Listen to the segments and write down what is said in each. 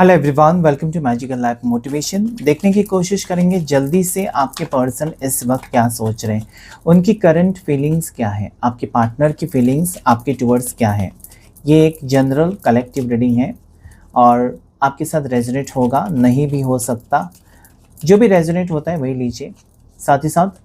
Hello everyone, welcome to magical life motivation. देखने की कोशिश करेंगे जल्दी से आपके पर्सन इस वक्त क्या सोच रहे हैं, उनकी करंट फीलिंग्स क्या है, आपके पार्टनर की फीलिंग्स आपके टुवर्ड्स क्या है। ये एक जनरल कलेक्टिव रीडिंग है और आपके साथ रेजोनेट होगा, नहीं भी हो सकता। जो भी रेजोनेट होता है वही लीजिए। साथ ही साथ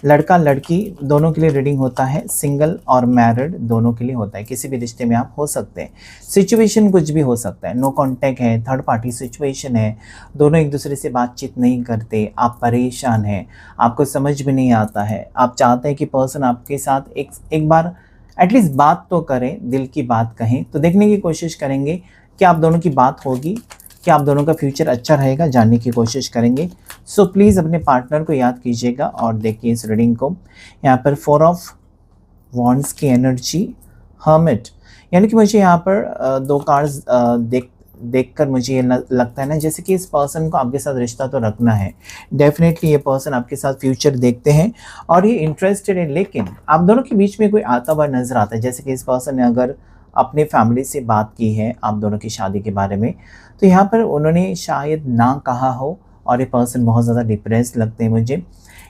लड़का लड़की दोनों के लिए रीडिंग होता है, सिंगल और मैरिड दोनों के लिए होता है। किसी भी रिश्ते में आप हो सकते हैं। सिचुएशन कुछ भी हो सकता है, नो कांटेक्ट है, थर्ड पार्टी सिचुएशन है, दोनों एक दूसरे से बातचीत नहीं करते, आप परेशान हैं, आपको समझ में नहीं आता है, आप चाहते हैं कि पर्सन आपके साथ एक बार एटलीस्ट बात तो करें, दिल की बात कहें। तो देखने की कोशिश करेंगे कि आप दोनों की बात होगी, कि आप दोनों का फ्यूचर अच्छा रहेगा, जानने की कोशिश करेंगे। सो प्लीज़ अपने पार्टनर को याद कीजिएगा और देखिए इस रीडिंग को। यहाँ पर 4 ऑफ वॉन्ड्स की एनर्जी, हर्मिट, यानी कि मुझे यहाँ पर दो कार्ड्स देखकर मुझे ये लगता है ना, जैसे कि इस पर्सन को आपके साथ रिश्ता तो रखना है। डेफिनेटली ये पर्सन आपके साथ फ्यूचर देखते हैं और ये इंटरेस्टेड है, लेकिन आप दोनों के बीच में कोई आता हुआ नज़र आता है। जैसे कि इस पर्सन ने अगर अपनी फैमिली से बात की है आप दोनों की शादी के बारे में, तो यहाँ पर उन्होंने शायद ना कहा हो और ये पर्सन बहुत ज़्यादा डिप्रेस लगते हैं मुझे।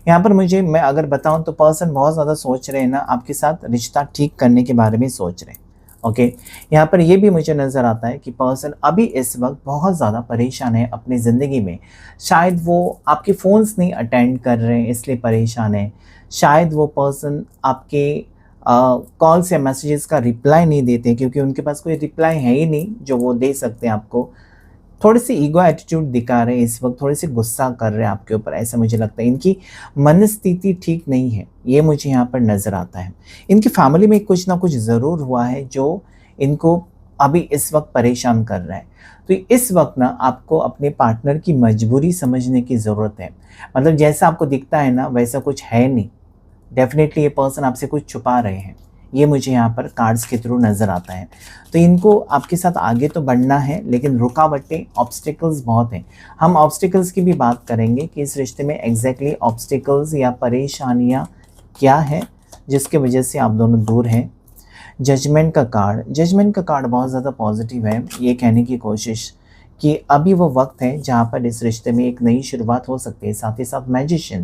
यहाँ पर मैं अगर बताऊँ तो पर्सन बहुत ज़्यादा सोच रहे हैं ना, आपके साथ रिश्ता ठीक करने के बारे में सोच रहे हैं। ओके, यहाँ पर ये भी मुझे नज़र आता है कि पर्सन अभी इस वक्त बहुत ज़्यादा परेशान है अपनी ज़िंदगी में। शायद वो आपके फ़ोन्स नहीं अटेंड कर रहे हैं इसलिए परेशान है। शायद वो पर्सन आपके कॉल्स या मैसेजेस का रिप्लाई नहीं देते क्योंकि उनके पास कोई रिप्लाई है ही नहीं जो वो दे सकते हैं आपको। थोड़ी सी ईगो एटीट्यूड दिखा रहे हैं इस वक्त, थोड़े से गुस्सा कर रहे हैं आपके ऊपर, ऐसा मुझे लगता है। इनकी मनस्थिति ठीक नहीं है, ये मुझे यहाँ पर नज़र आता है। इनकी फैमिली में कुछ ना कुछ ज़रूर हुआ है जो इनको अभी इस वक्त परेशान कर रहा है। तो इस वक्त ना आपको अपने पार्टनर की मजबूरी समझने की ज़रूरत है। मतलब जैसा आपको दिखता है ना वैसा कुछ है नहीं। डेफिनेटली ये पर्सन आपसे कुछ छुपा रहे हैं, ये मुझे यहाँ पर कार्ड्स के थ्रू नज़र आता है। तो इनको आपके साथ आगे तो बढ़ना है, लेकिन रुकावटें, ऑब्स्टिकल्स बहुत हैं। हम ऑब्स्टिकल्स की भी बात करेंगे कि इस रिश्ते में एग्जैक्टली ऑब्स्टिकल्स या परेशानियाँ क्या है जिसके वजह से आप दोनों दूर हैं। जजमेंट का कार्ड बहुत ज़्यादा पॉजिटिव है। ये कहने की कोशिश कि अभी वो वक्त है जहाँ पर इस रिश्ते में एक नई शुरुआत हो सकती है। साथ ही साथ मैजिशियन,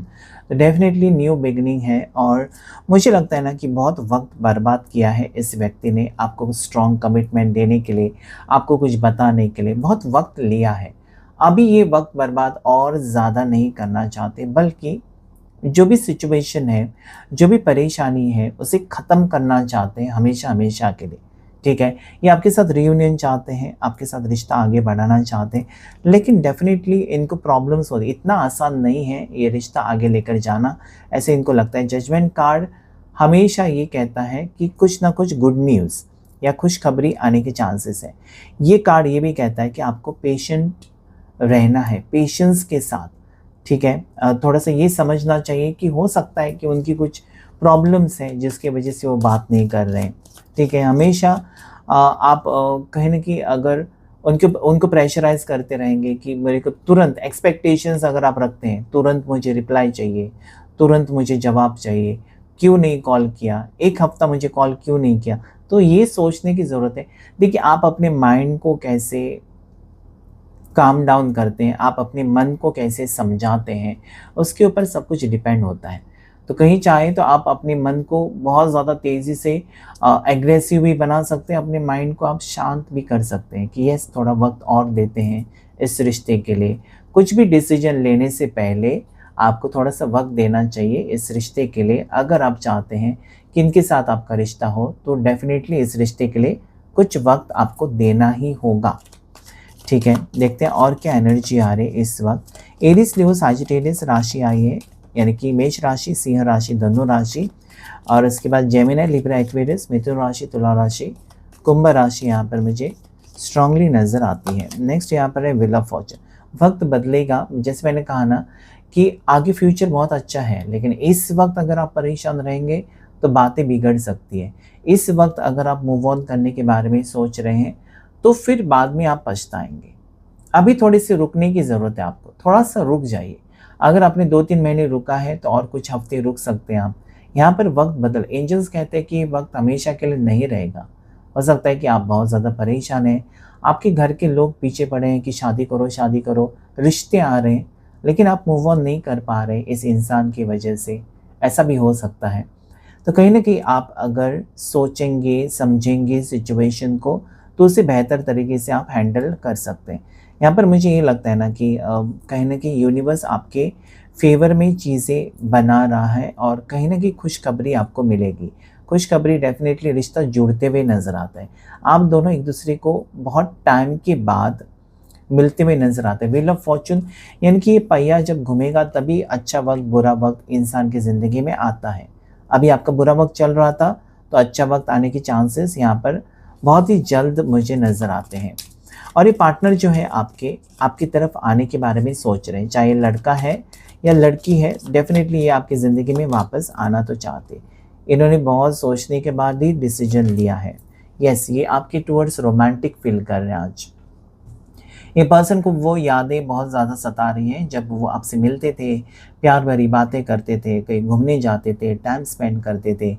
तो डेफिनेटली न्यू बिगनिंग है। और मुझे लगता है ना कि बहुत वक्त बर्बाद किया है इस व्यक्ति ने आपको स्ट्रॉन्ग कमिटमेंट देने के लिए, आपको कुछ बताने के लिए बहुत वक्त लिया है। अभी ये वक्त बर्बाद और ज़्यादा नहीं करना चाहते, बल्कि जो भी सिचुएशन है, जो भी परेशानी है, उसे ख़त्म करना चाहते हैं हमेशा हमेशा के लिए। ठीक है, ये आपके साथ रियूनियन चाहते हैं, आपके साथ रिश्ता आगे बढ़ाना चाहते हैं, लेकिन डेफिनेटली इनको प्रॉब्लम्स हो रही, इतना आसान नहीं है ये रिश्ता आगे लेकर जाना, ऐसे इनको लगता है। जजमेंट कार्ड हमेशा ये कहता है कि कुछ ना कुछ गुड न्यूज़ या खुशखबरी आने के चांसेस है। ये कार्ड ये भी कहता है कि आपको पेशेंट रहना है, पेशेंस के साथ। ठीक है, थोड़ा सा ये समझना चाहिए कि हो सकता है कि उनकी कुछ प्रॉब्लम्स हैं जिसकी वजह से वो बात नहीं कर रहे हैं। ठीक है, हमेशा आप कहीं ना कहीं अगर उनको प्रेशराइज करते रहेंगे कि मेरे को तुरंत एक्सपेक्टेशंस अगर आप रखते हैं, तुरंत मुझे रिप्लाई चाहिए, तुरंत मुझे जवाब चाहिए, क्यों नहीं कॉल किया, एक हफ्ता मुझे कॉल क्यों नहीं किया, तो ये सोचने की ज़रूरत है। देखिए, आप अपने माइंड को कैसे काम डाउन करते हैं, आप अपने मन को कैसे समझाते हैं, उसके ऊपर सब कुछ डिपेंड होता है। तो कहीं चाहे तो आप अपने मन को बहुत ज़्यादा तेज़ी से एग्रेसिव भी बना सकते हैं, अपने माइंड को आप शांत भी कर सकते हैं कि यस, थोड़ा वक्त और देते हैं इस रिश्ते के लिए। कुछ भी डिसीजन लेने से पहले आपको थोड़ा सा वक्त देना चाहिए इस रिश्ते के लिए। अगर आप चाहते हैं कि इनके साथ आपका रिश्ता हो तो डेफिनेटली इस रिश्ते के लिए कुछ वक्त आपको देना ही होगा। ठीक है, देखते हैं और क्या एनर्जी आ रही है इस वक्त। एरिस, लियो, सजिटेरियस राशि आई है, यानी कि मेष राशि, सिंह राशि, धनु राशि, और उसके बाद जेमिनी, लिब्रा, एक्वेरियस, मिथुन राशि, तुला राशि, कुंभ राशि यहाँ पर मुझे स्ट्रांगली नज़र आती है। नेक्स्ट यहाँ पर है व्हील ऑफ फॉर्चून। वक्त बदलेगा, जैसे मैंने कहा ना कि आगे फ्यूचर बहुत अच्छा है, लेकिन इस वक्त अगर आप परेशान रहेंगे तो बातें बिगड़ सकती है। इस वक्त अगर आप मूव ऑन करने के बारे में सोच रहे हैं तो फिर बाद में आप पछताएंगे। अभी थोड़ी सी रुकने की ज़रूरत है आपको, थोड़ा सा रुक जाइए। अगर आपने 2-3 महीने रुका है तो और कुछ हफ्ते रुक सकते हैं आप। यहाँ पर वक्त एंजल्स कहते हैं कि वक्त हमेशा के लिए नहीं रहेगा। हो सकता है कि आप बहुत ज़्यादा परेशान हैं, आपके घर के लोग पीछे पड़े हैं कि शादी करो, रिश्ते आ रहे हैं, लेकिन आप मूव ऑन नहीं कर पा रहे इस इंसान की वजह से, ऐसा भी हो सकता है। तो कहीं न कहीं आप अगर सोचेंगे, समझेंगे सिचुएशन को, तो उसे बेहतर तरीके से आप हैंडल कर सकते हैं। यहाँ पर मुझे ये लगता है ना कि कहीं न कहीं यूनिवर्स आपके फ़ेवर में चीज़ें बना रहा है और कहीं न कहीं खुशखबरी आपको मिलेगी। खुशखबरी डेफ़िनेटली रिश्ता जुड़ते हुए नज़र आता है। आप दोनों एक-दूसरे को बहुत टाइम के बाद मिलते हुए नज़र आते हैं। व्हील ऑफ फॉर्च्यून यानी कि ये पहिया जब घूमेगा तभी अच्छा वक़्त, बुरा वक़्त इंसान की ज़िंदगी में आता है। अभी आपका बुरा वक़्त चल रहा था, तो अच्छा वक़्त आने के चांसेस यहाँ पर बहुत ही जल्द मुझे नज़र आते हैं। और ये पार्टनर जो है आपकी तरफ आने के बारे में सोच रहे हैं, चाहे लड़का है या लड़की है, डेफ़िनेटली ये आपकी ज़िंदगी में वापस आना तो चाहते। इन्होंने बहुत सोचने के बाद ही डिसीजन लिया है। येस, ये आपके टुवर्ड्स रोमांटिक फ़ील कर रहे हैं आज। ये पर्सन को वो यादें बहुत ज़्यादा सता रही हैं जब वो आपसे मिलते थे, प्यार भरी बातें करते थे, कहीं घूमने जाते थे, टाइम स्पेंड करते थे।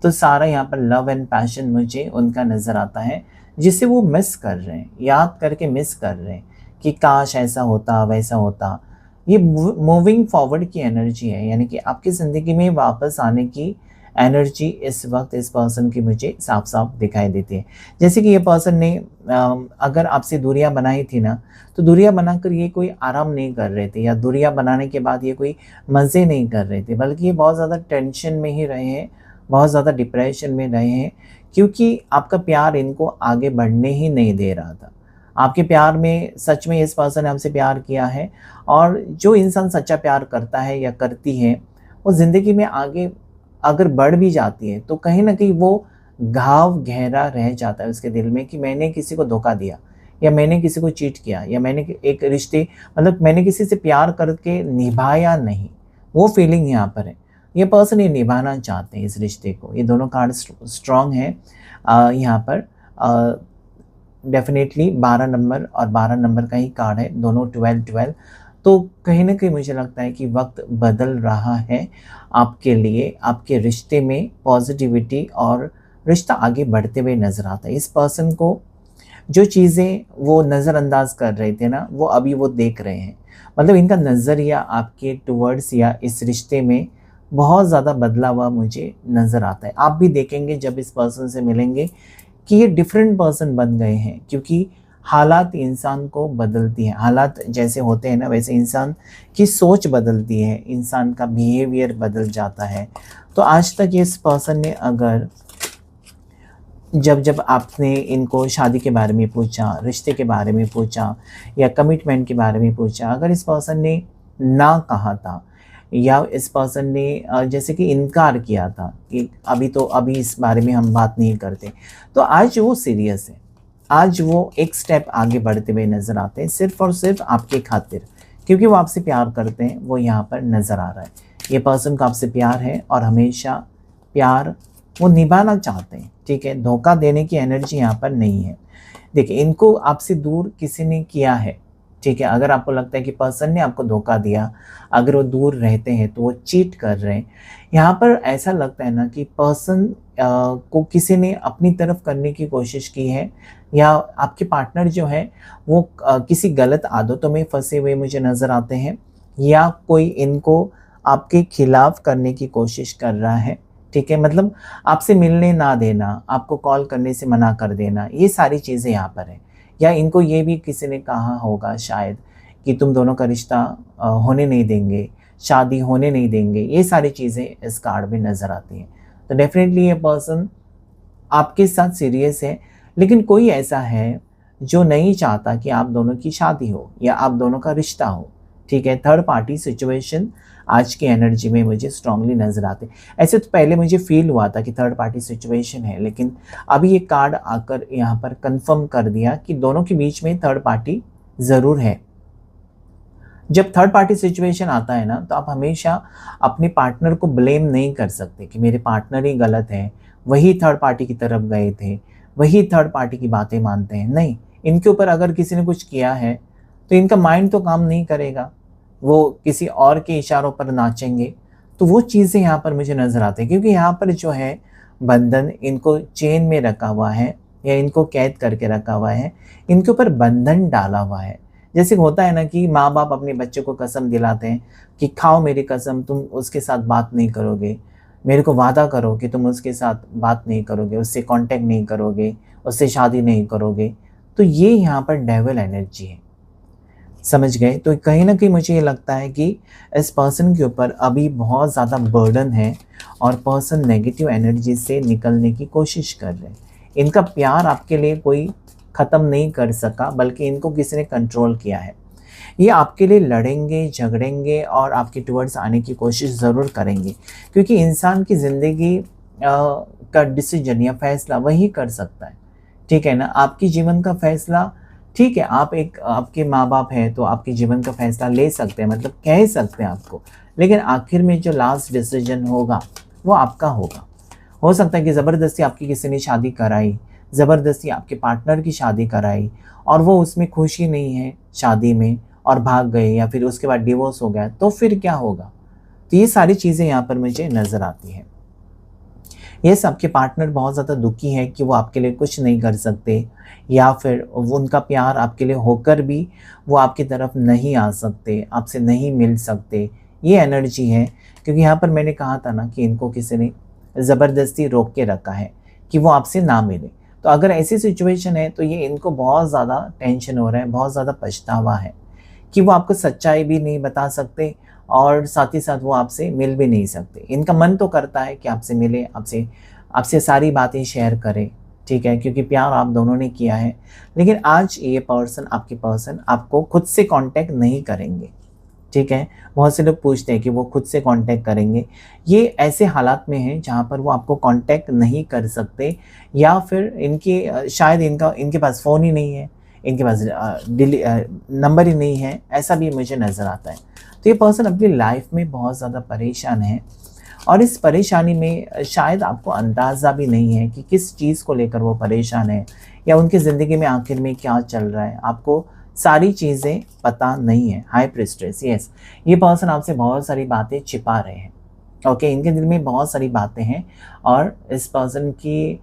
तो सारा यहाँ पर लव एंड पैशन मुझे उनका नज़र आता है, जिसे वो मिस कर रहे हैं, याद करके मिस कर रहे हैं कि काश ऐसा होता, वैसा होता। ये मूविंग फॉरवर्ड की एनर्जी है, यानी कि आपकी ज़िंदगी में वापस आने की एनर्जी इस वक्त इस पर्सन की मुझे साफ साफ दिखाई देती है। जैसे कि ये पर्सन ने अगर आपसे दूरियां बनाई थी ना, तो दूरियां बनाकर ये कोई आराम नहीं कर रहे थे, या दूरियां बनाने के बाद ये कोई मज़े नहीं कर रहे थे, बल्कि ये बहुत ज़्यादा टेंशन में ही रहे हैं, बहुत ज़्यादा डिप्रेशन में रहे हैं, क्योंकि आपका प्यार इनको आगे बढ़ने ही नहीं दे रहा था। आपके प्यार में सच में इस पर्सन ने आपसे प्यार किया है, और जो इंसान सच्चा प्यार करता है या करती है, वो ज़िंदगी में आगे अगर बढ़ भी जाती है, तो कहीं न कहीं वो घाव गहरा रह जाता है उसके दिल में कि मैंने किसी को धोखा दिया, या मैंने किसी को चीट किया, या मैंने एक रिश्ते मतलब मैंने किसी से प्यार करके निभाया नहीं। वो फीलिंग यहाँ पर है। ये पर्सन ये निभाना चाहते हैं इस रिश्ते को। ये दोनों कार्ड स्ट्रॉन्ग हैं यहाँ पर। डेफ़िनेटली 12 नंबर और 12 नंबर का ही कार्ड है, दोनों 12-12। तो कहीं न कहीं मुझे लगता है कि वक़्त बदल रहा है आपके लिए, आपके रिश्ते में पॉज़िटिविटी, और रिश्ता आगे बढ़ते हुए नज़र आता है। इस पर्सन को जो चीज़ें वो नज़रअंदाज कर रहे थे ना, वो अभी वो देख रहे हैं। मतलब इनका नज़रिया आपके टुवर्ड्स या इस रिश्ते में बहुत ज़्यादा बदला हुआ मुझे नज़र आता है। आप भी देखेंगे जब इस पर्सन से मिलेंगे कि ये डिफरेंट पर्सन बन गए हैं, क्योंकि हालात इंसान को बदलती हैं। हालात जैसे होते हैं ना, वैसे इंसान की सोच बदलती है, इंसान का बिहेवियर बदल जाता है। तो आज तक इस पर्सन ने अगर जब आपने इनको शादी के बारे में पूछा, रिश्ते के बारे में पूछा, या कमिटमेंट के बारे में पूछा, अगर इस पर्सन ने ना कहा था, या इस पर्सन ने जैसे कि इनकार किया था कि अभी इस बारे में हम बात नहीं करते, तो आज वो सीरियस है। आज वो एक स्टेप आगे बढ़ते हुए नज़र आते हैं, सिर्फ़ और सिर्फ आपके खातिर, क्योंकि वो आपसे प्यार करते हैं, वो यहाँ पर नज़र आ रहा है। ये पर्सन को आपसे प्यार है, और हमेशा प्यार वो निभाना चाहते हैं, ठीक है? धोखा देने की एनर्जी यहाँ पर नहीं है। देखिए, इनको आपसे दूर किसी ने किया है, ठीक है? अगर आपको लगता है कि पर्सन ने आपको धोखा दिया, अगर वो दूर रहते हैं तो वो चीट कर रहे हैं। यहाँ पर ऐसा लगता है ना कि पर्सन को किसी ने अपनी तरफ करने की कोशिश की है, या आपके पार्टनर जो है वो किसी गलत आदतों में फँसे हुए मुझे नज़र आते हैं, या कोई इनको आपके खिलाफ़ करने की कोशिश कर रहा है, ठीक है? मतलब आपसे मिलने ना देना, आपको कॉल करने से मना कर देना, ये सारी चीज़ें यहाँ पर हैं। या इनको ये भी किसी ने कहा होगा शायद कि तुम दोनों का रिश्ता होने नहीं देंगे, शादी होने नहीं देंगे, ये सारी चीज़ें इस कार्ड में नज़र आती हैं। तो डेफ़िनेटली ये पर्सन आपके साथ सीरियस है, लेकिन कोई ऐसा है जो नहीं चाहता कि आप दोनों की शादी हो या आप दोनों का रिश्ता हो, ठीक है? थर्ड पार्टी सिचुएशन आज की एनर्जी में मुझे स्ट्रांगली नज़र आते। ऐसे तो पहले मुझे फ़ील हुआ था कि थर्ड पार्टी सिचुएशन है, लेकिन अभी ये कार्ड आकर यहाँ पर कंफर्म कर दिया कि दोनों के बीच में थर्ड पार्टी ज़रूर है। जब थर्ड पार्टी सिचुएशन आता है ना, तो आप हमेशा अपने पार्टनर को ब्लेम नहीं कर सकते कि मेरे पार्टनर ही गलत है, वही थर्ड पार्टी की तरफ गए थे, वही थर्ड पार्टी की बातें मानते हैं। नहीं, इनके ऊपर अगर किसी ने कुछ किया है, तो इनका माइंड तो काम नहीं करेगा, वो किसी और के इशारों पर नाचेंगे। तो वो चीज़ें यहाँ पर मुझे नज़र आती हैं, क्योंकि यहाँ पर जो है बंधन इनको चेन में रखा हुआ है, या इनको कैद करके रखा हुआ है, इनके ऊपर बंधन डाला हुआ है। जैसे होता है ना कि माँ बाप अपने बच्चे को कसम दिलाते हैं कि खाओ मेरी कसम, तुम उसके साथ बात नहीं करोगे, मेरे को वादा करो कि तुम उसके साथ बात नहीं करोगे, उससे कांटेक्ट नहीं करोगे, उससे शादी नहीं करोगे। तो ये यहाँ पर डेविल एनर्जी है, समझ गए। तो कहीं ना कहीं मुझे ये लगता है कि इस पर्सन के ऊपर अभी बहुत ज़्यादा बर्डन है और पर्सन नेगेटिव एनर्जी से निकलने की कोशिश कर रहे हैं। इनका प्यार आपके लिए कोई ख़त्म नहीं कर सका, बल्कि इनको किसी ने कंट्रोल किया है। ये आपके लिए लड़ेंगे, झगड़ेंगे और आपके टुवर्ड्स आने की कोशिश ज़रूर करेंगे, क्योंकि इंसान की ज़िंदगी का डिसीजन या फैसला वही कर सकता है, ठीक है ना। आपकी जीवन का फैसला, ठीक है, आप एक आपके माँ बाप हैं तो आपके जीवन का फैसला ले सकते हैं, मतलब कह सकते हैं आपको, लेकिन आखिर में जो लास्ट डिसीजन होगा वो आपका होगा। हो सकता है कि ज़बरदस्ती आपकी किसी ने शादी कराई, ज़बरदस्ती आपके पार्टनर की शादी कराई और वो उसमें खुशी नहीं है शादी में और भाग गए, या फिर उसके बाद डिवोर्स हो गया, तो फिर क्या होगा। तो ये सारी चीज़ें यहाँ पर मुझे नज़र आती हैं। यस, आपके पार्टनर बहुत ज़्यादा दुखी है कि वो आपके लिए कुछ नहीं कर सकते, या फिर वो उनका प्यार आपके लिए होकर भी वो आपकी तरफ नहीं आ सकते, आपसे नहीं मिल सकते। ये एनर्जी है, क्योंकि यहाँ पर मैंने कहा था ना कि इनको किसी ने ज़बरदस्ती रोक के रखा है कि वो आपसे ना मिले। तो अगर ऐसी सिचुएशन है तो ये इनको बहुत ज़्यादा टेंशन हो रहा है, बहुत ज़्यादा पछतावा है कि वो आपको सच्चाई भी नहीं बता सकते और साथ ही साथ वो आपसे मिल भी नहीं सकते। इनका मन तो करता है कि आपसे मिले, आपसे आपसे सारी बातें शेयर करें, ठीक है, क्योंकि प्यार आप दोनों ने किया है। लेकिन आज ये पर्सन, आपके पर्सन आपको खुद से कांटेक्ट नहीं करेंगे, ठीक है। बहुत से लोग पूछते हैं कि वो खुद से कांटेक्ट करेंगे। ये ऐसे हालात में हैं जहाँ पर वो आपको कांटेक्ट नहीं कर सकते, या फिर शायद इनके पास फ़ोन ही नहीं है, इनके पास नंबर ही नहीं है, ऐसा भी मुझे नज़र आता है। तो ये पर्सन अपनी लाइफ में बहुत ज़्यादा परेशान है और इस परेशानी में शायद आपको अंदाज़ा भी नहीं है कि किस चीज़ को लेकर वो परेशान है, या उनकी ज़िंदगी में आखिर में क्या चल रहा है। आपको सारी चीज़ें पता नहीं है। हाई प्रीस्टेस, यस, ये पर्सन आपसे बहुत सारी बातें छिपा रहे हैं। ओके, इनके दिल में बहुत सारी बातें हैं और इस पर्सन की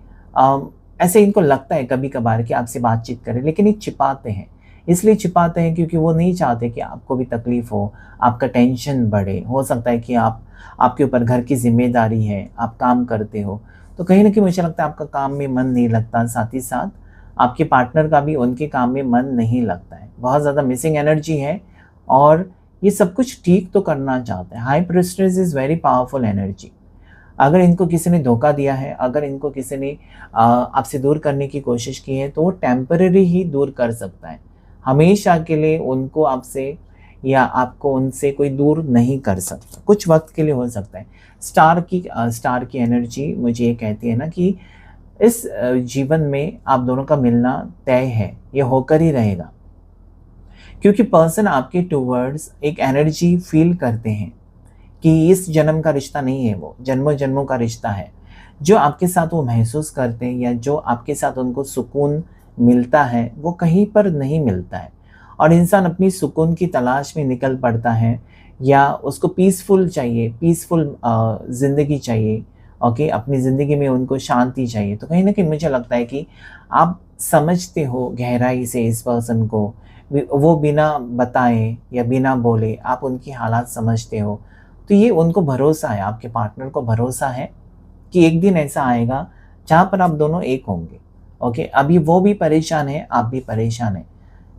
ऐसे इनको लगता है कभी कभार कि आपसे बातचीत करें, लेकिन ये छिपाते हैं। इसलिए छिपाते हैं क्योंकि वो नहीं चाहते कि आपको भी तकलीफ़ हो, आपका टेंशन बढ़े। हो सकता है कि आपके ऊपर घर की जिम्मेदारी है, आप काम करते हो, तो कहीं ना कहीं मुझे लगता है आपका काम में मन नहीं लगता, साथ ही साथ आपके पार्टनर का भी उनके काम में मन नहीं लगता है। बहुत ज़्यादा मिसिंग एनर्जी है और ये सब कुछ ठीक तो करना चाहते हैं। High priestess is very powerful energy. अगर इनको किसी ने धोखा दिया है, अगर इनको किसी ने आपसे दूर करने की कोशिश की है, तो वो टेम्परेरी ही दूर कर सकता है। हमेशा के लिए उनको आपसे या आपको उनसे कोई दूर नहीं कर सकता, कुछ वक्त के लिए हो सकता है। स्टार की एनर्जी मुझे ये कहती है ना कि इस जीवन में आप दोनों का मिलना तय है, ये होकर ही रहेगा, क्योंकि पर्सन आपके टूवर्ड्स एक एनर्जी फील करते हैं कि इस जन्म का रिश्ता नहीं है, वो जन्मों जन्मों का रिश्ता है। जो आपके साथ वो महसूस करते हैं या जो आपके साथ उनको सुकून मिलता है, वो कहीं पर नहीं मिलता है और इंसान अपनी सुकून की तलाश में निकल पड़ता है, या उसको पीसफुल चाहिए, पीसफुल ज़िंदगी चाहिए। ओके, अपनी ज़िंदगी में उनको शांति चाहिए। तो कहीं ना कहीं मुझे लगता है कि आप समझते हो गहराई से इस पर्सन को, वो बिना बताए या बिना बोले आप उनकी हालात समझते हो। तो ये उनको भरोसा है, आपके पार्टनर को भरोसा है कि एक दिन ऐसा आएगा जहाँ पर आप दोनों एक होंगे। ओके, अभी वो भी परेशान है, आप भी परेशान हैं,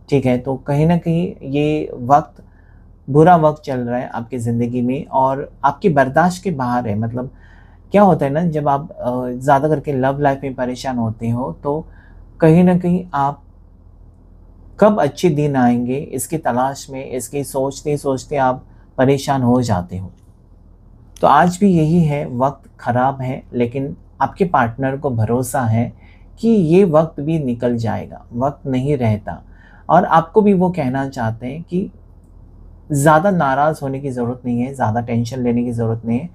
ठीक है। तो कहीं ना कहीं ये वक्त, बुरा वक्त चल रहा है आपकी ज़िंदगी में और आपकी बर्दाश्त के बाहर है। मतलब क्या होता है ना, जब आप ज़्यादा करके लव लाइफ में परेशान होते हो, तो कहीं ना कहीं आप कब अच्छे दिन आएंगे इसकी तलाश में, इसकी सोचते सोचते आप परेशान हो जाते हो। तो आज भी यही है, वक्त ख़राब है, लेकिन आपके पार्टनर को भरोसा है कि ये वक्त भी निकल जाएगा, वक्त नहीं रहता। और आपको भी वो कहना चाहते हैं कि ज़्यादा नाराज़ होने की ज़रूरत नहीं है, ज़्यादा टेंशन लेने की ज़रूरत नहीं है,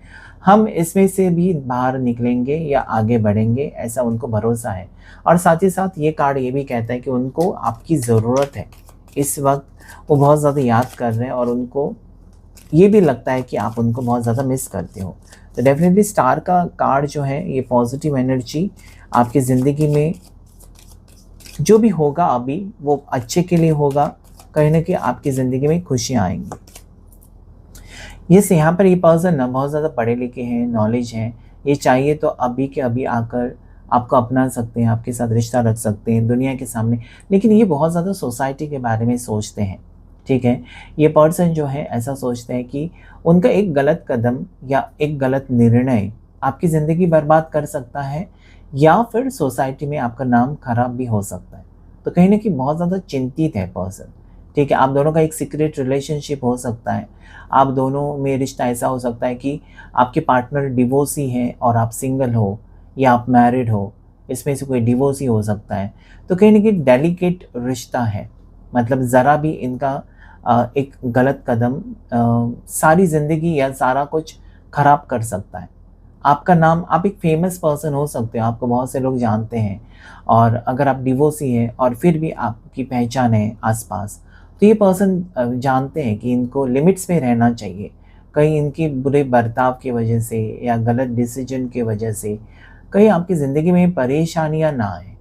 हम इसमें से भी बाहर निकलेंगे या आगे बढ़ेंगे, ऐसा उनको भरोसा है। और साथ ही साथ ये कार्ड ये भी कहता है कि उनको आपकी ज़रूरत है। इस वक्त वो बहुत ज़्यादा याद कर रहे हैं और उनको ये भी लगता है कि आप उनको बहुत ज़्यादा मिस करते हो। तो डेफिनेटली स्टार का कार्ड जो है, ये पॉजिटिव एनर्जी आपकी ज़िंदगी में जो भी होगा अभी वो अच्छे के लिए होगा, कहीं ना कहीं आपकी ज़िंदगी में खुशियाँ आएंगी। यहाँ पर ये पर्सन ना बहुत ज़्यादा पढ़े लिखे हैं, नॉलेज है, ये चाहिए तो अभी के अभी आकर आपको अपना सकते हैं, आपके साथ रिश्ता रख सकते हैं दुनिया के सामने। लेकिन ये बहुत ज़्यादा सोसाइटी के बारे में सोचते हैं, ठीक है। ये पर्सन जो है ऐसा सोचते हैं कि उनका एक गलत कदम या एक गलत निर्णय आपकी ज़िंदगी बर्बाद कर सकता है, या फिर सोसाइटी में आपका नाम खराब भी हो सकता है। तो कहीं ना कहीं बहुत ज़्यादा चिंतित है पर्सन, ठीक है। आप दोनों का एक सीक्रेट रिलेशनशिप हो सकता है, आप दोनों में रिश्ता ऐसा हो सकता है कि आपके पार्टनर डिवोर्सी है और आप सिंगल हो, या आप मैरिड हो, इसमें से कोई डिवोर्सी हो सकता है। तो कहीं ना कहीं डेलिकेट रिश्ता है, मतलब ज़रा भी इनका एक गलत कदम सारी ज़िंदगी या सारा कुछ खराब कर सकता है। आपका नाम, आप एक फेमस पर्सन हो सकते हो, आपको बहुत से लोग जानते हैं, और अगर आप डिवोर्सी हैं और फिर भी आपकी पहचान है आसपास, तो ये पर्सन जानते हैं कि इनको लिमिट्स में रहना चाहिए। कहीं इनके बुरे बर्ताव की वजह से या गलत डिसीजन की वजह से कहीं आपकी ज़िंदगी में परेशानियां ना आए,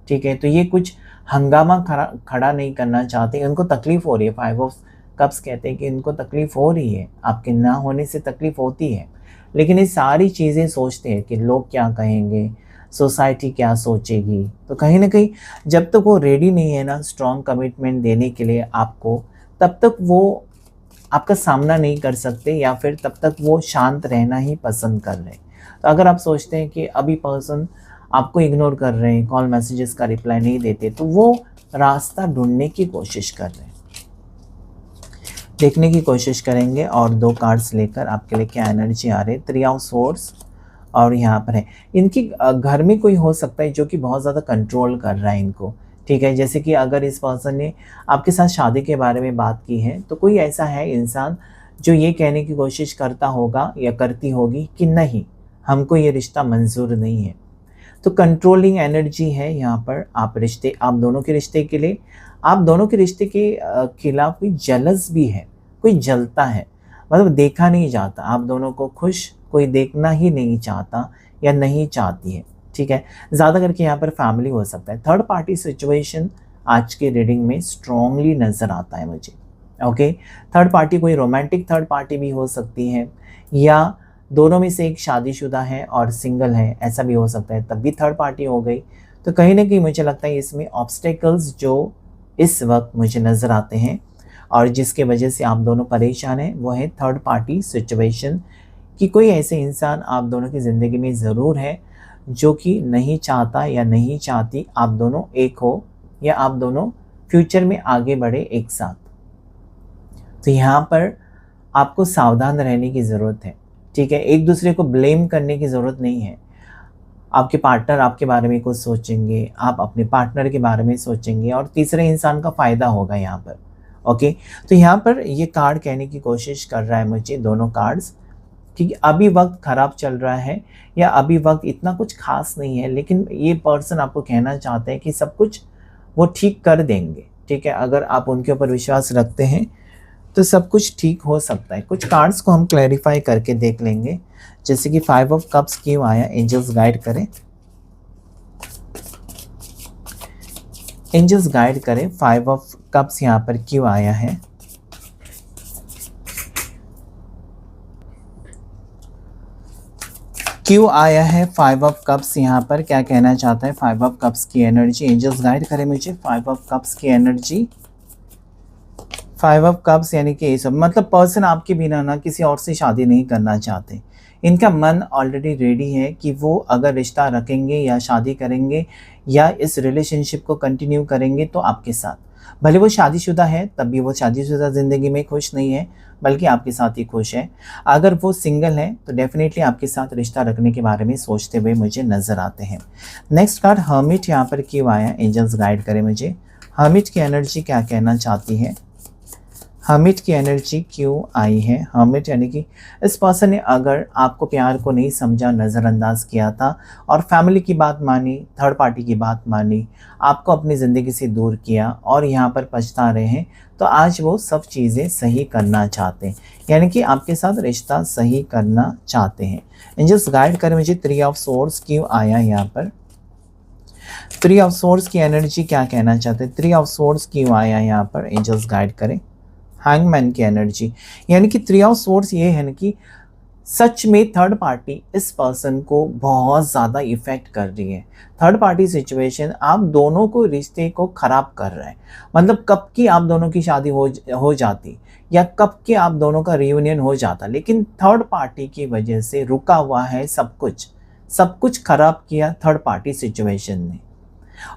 ठीक है। तो ये कुछ हंगामा खड़ा नहीं करना चाहते, उनको तकलीफ़ हो रही है। 5 ऑफ कप्स कहते हैं कि इनको तकलीफ़ हो रही है, आपके ना होने से तकलीफ़ होती है, लेकिन ये सारी चीज़ें सोचते हैं कि लोग क्या कहेंगे, सोसाइटी क्या सोचेगी। तो कहीं ना कहीं जब तक वो रेडी नहीं है ना स्ट्रॉन्ग कमिटमेंट देने के लिए आपको, तब तक वो आपका सामना नहीं कर सकते, या फिर तब तक वो शांत रहना ही पसंद कर रहे हैं। तो अगर आप सोचते हैं कि अभी पर्सन आपको इग्नोर कर रहे हैं, कॉल मैसेजेस का रिप्लाई नहीं देते, तो वो रास्ता ढूंढने की कोशिश कर रहे हैं, देखने की कोशिश करेंगे। और 2 कार्ड्स लेकर आपके लिए क्या एनर्जी आ रही है। 3 ऑफ सोर्ड्स, और यहाँ पर है इनकी घर में कोई हो सकता है जो कि बहुत ज़्यादा कंट्रोल कर रहा है इनको, ठीक है। जैसे कि अगर इस पर्सन ने आपके साथ शादी के बारे में बात की है, तो कोई ऐसा है इंसान जो ये कहने की कोशिश करता होगा या करती होगी कि नहीं, हमको ये रिश्ता मंजूर नहीं है। तो कंट्रोलिंग एनर्जी है यहाँ पर। आप दोनों के रिश्ते के लिए, आप दोनों के रिश्ते के खिलाफ कोई जलस भी है, कोई जलता है, मतलब देखा नहीं जाता। आप दोनों को खुश कोई देखना ही नहीं चाहता या नहीं चाहती है, ठीक है। ज़्यादा करके यहाँ पर फैमिली हो सकता है। थर्ड पार्टी सिचुएशन आज के रीडिंग में स्ट्रॉन्गली नज़र आता है मुझे, ओके। थर्ड पार्टी कोई रोमांटिक थर्ड पार्टी भी हो सकती है, या दोनों में से एक शादीशुदा है और सिंगल है, ऐसा भी हो सकता है, तब भी थर्ड पार्टी हो गई। तो कहीं ना कहीं मुझे लगता है इसमें ऑब्स्टेकल्स जो इस वक्त मुझे नज़र आते हैं और जिसके वजह से आप दोनों परेशान हैं, वो है थर्ड पार्टी सिचुएशन, कि कोई ऐसे इंसान आप दोनों की ज़िंदगी में ज़रूर है जो कि नहीं चाहता या नहीं चाहती आप दोनों एक हो, या आप दोनों फ्यूचर में आगे बढ़े एक साथ। तो यहाँ पर आपको सावधान रहने की ज़रूरत है, ठीक है। एक दूसरे को ब्लेम करने की ज़रूरत नहीं है। आपके पार्टनर आपके बारे में कुछ सोचेंगे, आप अपने पार्टनर के बारे में सोचेंगे, और तीसरे इंसान का फ़ायदा होगा यहाँ पर, ओके। तो यहाँ पर ये कार्ड कहने की कोशिश कर रहा है मुझे, दोनों कार्ड्स, कि अभी वक्त ख़राब चल रहा है या अभी वक्त इतना कुछ खास नहीं है, लेकिन ये पर्सन आपको कहना चाहते हैं कि सब कुछ वो ठीक कर देंगे, ठीक है। अगर आप उनके ऊपर विश्वास रखते हैं तो सब कुछ ठीक हो सकता है। कुछ कार्ड्स को हम क्लैरिफाई करके देख लेंगे, जैसे कि 5 ऑफ कप्स क्यों आया, एंजल्स गाइड करें, एंजल्स गाइड करें। 5 ऑफ कप्स यहाँ पर क्यों आया है, क्यों आया है 5 ऑफ कप्स, यहाँ पर क्या कहना चाहता है 5 ऑफ कप्स की एनर्जी। एंजल्स गाइड करें मुझे 5 ऑफ कप्स की एनर्जी। 5 ऑफ कप्स यानी कि ये सब, मतलब पर्सन आपके बिना ना किसी और से शादी नहीं करना चाहते। इनका मन ऑलरेडी रेडी है कि वो अगर रिश्ता रखेंगे या शादी करेंगे या इस रिलेशनशिप को कंटिन्यू करेंगे तो आपके साथ, भले वो शादीशुदा है तब भी वो शादीशुदा ज़िंदगी में खुश नहीं है, बल्कि आपके साथ ही खुश है। अगर वो सिंगल है तो डेफिनेटली आपके साथ रिश्ता रखने के बारे में सोचते हुए मुझे नज़र आते हैं। नेक्स्ट कार्ड हर्मिट यहाँ पर क्यों आया, एंजल्स गाइड करें मुझे। हर्मिट की एनर्जी क्या कहना चाहती है, हर्मिट की एनर्जी क्यों आई है। हर्मिट यानी कि इस पर्सन ने अगर आपको प्यार को नहीं समझा, नज़रअंदाज किया था और फैमिली की बात मानी, थर्ड पार्टी की बात मानी, आपको अपनी ज़िंदगी से दूर किया और यहाँ पर पछता रहे हैं, तो आज वो सब चीज़ें सही करना चाहते हैं, यानी कि आपके साथ रिश्ता सही करना चाहते हैं। एंजल्स गाइड करें मुझे 3 ऑफ सोर्ड्स क्यों आया यहाँ पर। थ्री ऑफ सोर्स की एनर्जी क्या कहना चाहते हैं, थ्री ऑफ सोर्स क्यों आया यहाँ पर, एंजल्स गाइड करें। हैंगमैन की एनर्जी, यानी कि थ्री ऑफ सोर्स ये है ना कि सच में थर्ड पार्टी इस पर्सन को बहुत ज़्यादा इफेक्ट कर रही है। थर्ड पार्टी सिचुएशन आप दोनों को रिश्ते को ख़राब कर रहा है। मतलब कब की आप दोनों की शादी हो जाती या कब के आप दोनों का रियूनियन हो जाता, लेकिन थर्ड पार्टी की वजह से रुका हुआ है सब कुछ खराब किया थर्ड पार्टी सिचुएशन ने।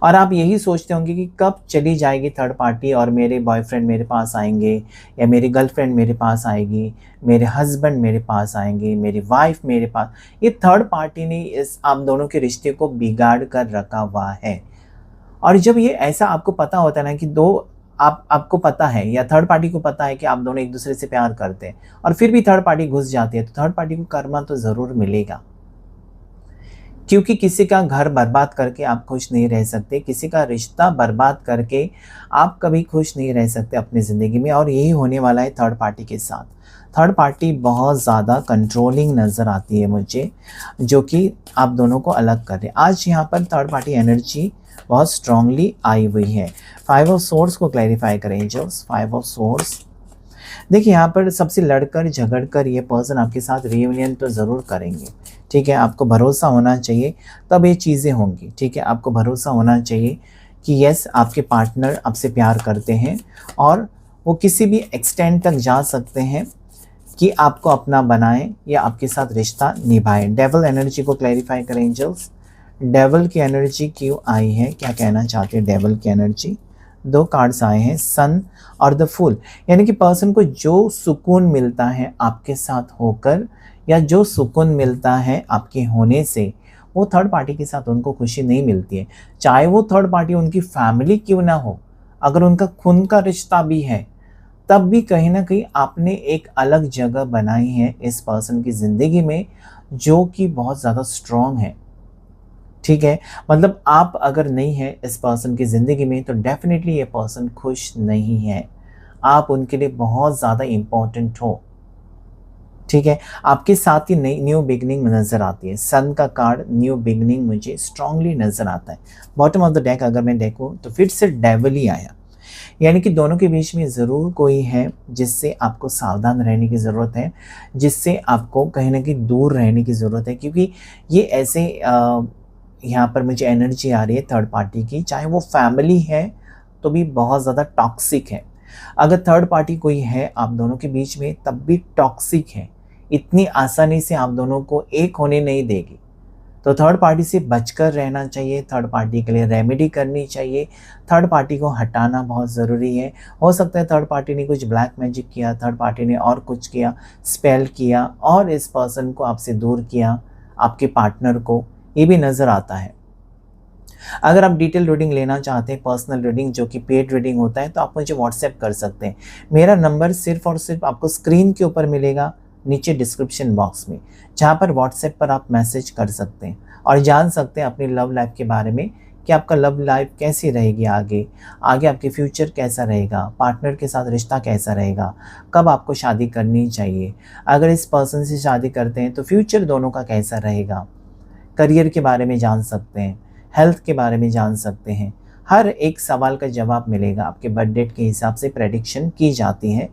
और आप यही सोचते होंगे कि कब चली जाएगी थर्ड पार्टी और मेरे बॉयफ्रेंड मेरे पास आएंगे या मेरी गर्लफ्रेंड मेरे पास आएगी, मेरे हस्बैंड मेरे पास आएंगे, मेरी वाइफ मेरे पास। ये थर्ड पार्टी ने इस आप दोनों के रिश्ते को बिगाड़ कर रखा हुआ है। और जब ये ऐसा आपको पता होता है ना कि आपको पता है या थर्ड पार्टी को पता है कि आप दोनों एक दूसरे से प्यार करते हैं और फिर भी थर्ड पार्टी घुस जाती है, तो थर्ड पार्टी को कर्मा तो ज़रूर मिलेगा। क्योंकि किसी का घर बर्बाद करके आप खुश नहीं रह सकते, किसी का रिश्ता बर्बाद करके आप कभी खुश नहीं रह सकते अपनी ज़िंदगी में। और यही होने वाला है थर्ड पार्टी के साथ। थर्ड पार्टी बहुत ज़्यादा कंट्रोलिंग नज़र आती है मुझे, जो कि आप दोनों को अलग कर रहे हैं। आज यहाँ पर थर्ड पार्टी एनर्जी बहुत स्ट्रांगली आई हुई है। फाइव ऑफ सोर्स को क्लैरिफाई करें एंजल्स। फाइव ऑफ सोर्स, देखिए यहाँ पर सबसे लड़कर झगड़कर ये पर्सन आपके साथ रियूनियन तो ज़रूर करेंगे, ठीक है। आपको भरोसा होना चाहिए तब ये चीज़ें होंगी, ठीक है। आपको भरोसा होना चाहिए कि यस आपके पार्टनर आपसे प्यार करते हैं और वो किसी भी एक्सटेंड तक जा सकते हैं कि आपको अपना बनाएं या आपके साथ रिश्ता निभाएं। डेवल एनर्जी को क्लैरिफाई करें एंजल्स। डेवल की एनर्जी क्यों आई है, क्या कहना चाहते हैं डेवल की एनर्जी। दो कार्ड्स आए हैं, सन और द फूल, यानी कि पर्सन को जो सुकून मिलता है आपके साथ होकर या जो सुकून मिलता है आपके होने से, वो थर्ड पार्टी के साथ उनको खुशी नहीं मिलती है। चाहे वो थर्ड पार्टी उनकी फैमिली क्यों ना हो, अगर उनका खून का रिश्ता भी है, तब भी कहीं ना कहीं आपने एक अलग जगह बनाई है इस पर्सन की ज़िंदगी में, जो कि बहुत ज़्यादा स्ट्रॉन्ग है, ठीक है। मतलब आप अगर नहीं है इस पर्सन की ज़िंदगी में तो डेफिनेटली ये पर्सन खुश नहीं है। आप उनके लिए बहुत ज़्यादा इम्पोर्टेंट हो, ठीक है। आपके साथ ही नई न्यू बिगनिंग नज़र आती है। सन का कार्ड न्यू बिगनिंग मुझे स्ट्रांगली नज़र आता है। बॉटम ऑफ द डेक अगर मैं देखूँ तो फिर से डेविल ही आया, यानी कि दोनों के बीच में ज़रूर कोई है जिससे आपको सावधान रहने की ज़रूरत है, जिससे आपको कहीं ना कहीं दूर रहने की ज़रूरत है। क्योंकि ये ऐसे यहाँ पर मुझे एनर्जी आ रही है थर्ड पार्टी की, चाहे वो फैमिली है तो भी बहुत ज़्यादा टॉक्सिक है। अगर थर्ड पार्टी कोई है आप दोनों के बीच में तब भी टॉक्सिक है, इतनी आसानी से आप दोनों को एक होने नहीं देगी। तो थर्ड पार्टी से बचकर रहना चाहिए, थर्ड पार्टी के लिए रेमेडी करनी चाहिए, थर्ड पार्टी को हटाना बहुत ज़रूरी है। हो सकता है थर्ड पार्टी ने कुछ ब्लैक मैजिक किया, थर्ड पार्टी ने और कुछ किया, स्पेल किया और इस पर्सन को आपसे दूर किया, आपके पार्टनर को, ये भी नज़र आता है। अगर आप डिटेल रीडिंग लेना चाहते हैं, पर्सनल रीडिंग जो कि पेड रीडिंग होता है, तो आप मुझे व्हाट्सएप कर सकते हैं। मेरा नंबर सिर्फ और सिर्फ आपको स्क्रीन के ऊपर मिलेगा नीचे डिस्क्रिप्शन बॉक्स में, जहाँ पर व्हाट्सएप पर आप मैसेज कर सकते हैं और जान सकते हैं अपनी लव लाइफ के बारे में कि आपका लव लाइफ कैसी रहेगी, आगे आपके फ्यूचर कैसा रहेगा, पार्टनर के साथ रिश्ता कैसा रहेगा, कब आपको शादी करनी चाहिए, अगर इस पर्सन से शादी करते हैं तो फ्यूचर दोनों का कैसा रहेगा, करियर के बारे में जान सकते हैं, हेल्थ के बारे में जान सकते हैं। हर एक सवाल का जवाब मिलेगा। आपके बर्थ डेट के हिसाब से प्रेडिक्शन की जाती है,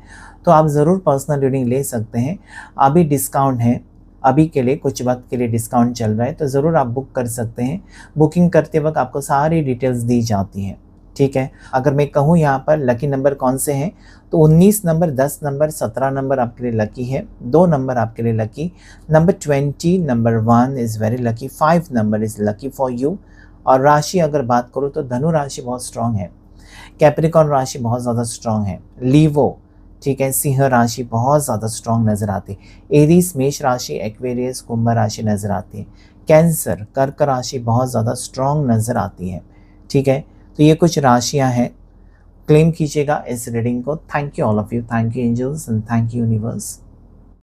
तो आप ज़रूर पर्सनल रीडिंग ले सकते हैं। अभी डिस्काउंट है, अभी के लिए कुछ वक्त के लिए डिस्काउंट चल रहा है, तो ज़रूर आप बुक कर सकते हैं। बुकिंग करते वक्त आपको सारी डिटेल्स दी जाती हैं, ठीक है। अगर मैं कहूँ यहाँ पर लकी नंबर कौन से हैं, तो 19 नंबर, 10 नंबर, 17 नंबर आपके लिए लकी है, 2 नंबर आपके लिए lucky, number 20, number 1 is very lucky, 5 number is lucky for you. और राशि अगर बात करूँ तो धनु राशि बहुत स्ट्रांग है, कैप्रिकॉर्न राशि बहुत ज़्यादा स्ट्रांग है, लीवो, ठीक है, सिंह राशि बहुत ज़्यादा स्ट्रांग नज़र आती है, एरीज मेष राशि, एक्वेरियस कुंभ राशि नज़र आती है, कैंसर कर्क राशि बहुत ज़्यादा स्ट्रांग नज़र आती है, ठीक है। तो ये कुछ राशियां हैं, क्लेम कीजिएगा इस रीडिंग को। Thank you all of you, thank you angels and thank you universe.